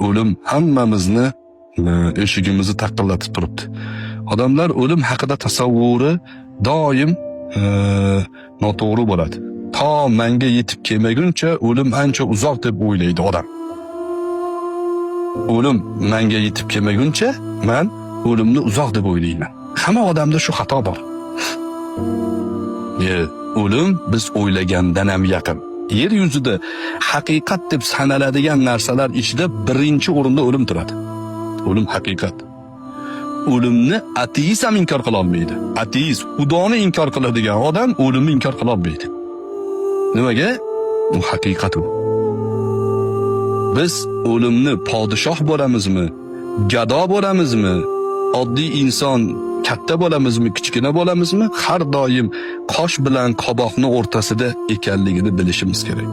o'lim hammamizni eshigimizni taqillatib turibdi. Odamlar o'lim haqida tasavvuri doim noto'g'ri bo'ladi. To menga yetib kelmaguncha o'lim ancha uzoq deb o'ylaydi odam. O'lim menga yetib kelmaguncha men o'limni uzoq deb o'ylayman. Hamma odamda shu xato bor. O'lim biz o'ylagandan ham yaqin. Yer yuzida haqiqat deb sanaladigan narsalar ichida birinchi o'rinda o'lim turadi. O'lim haqiqat. O'limni ateist ham inkor qila olmaydi. Ateist Xudoni inkor qiladigan odam o'limni inkor qila olmaydi. Nimaga? Bu haqiqat u. Biz o'limni podshoh bo'lamizmi, gado bo'lamizmi, oddiy inson katta bo'lamizmi, kichkina bo'lamizmi, har doim qosh bilan qoboqni o'rtasida ekanligini bilishimiz kerak.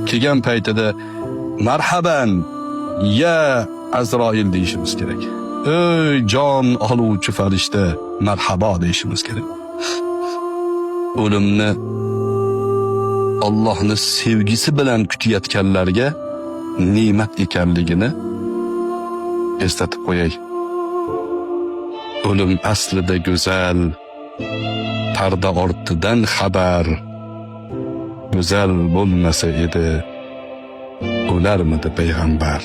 Kelgan paytida marhaban ya Azroil deyishimiz kerak. Ey jon oluvchi farishta, marhabo deyishimiz kerak. O'limni Allohning sevgisi bilan kutayotganlarga ne'mat ekanligini eslatib qo'yay. O'lim aslida go'zal, parda ortidan xabar. Go'zal bo'lmasa edi, o'larmidi payg'ambar.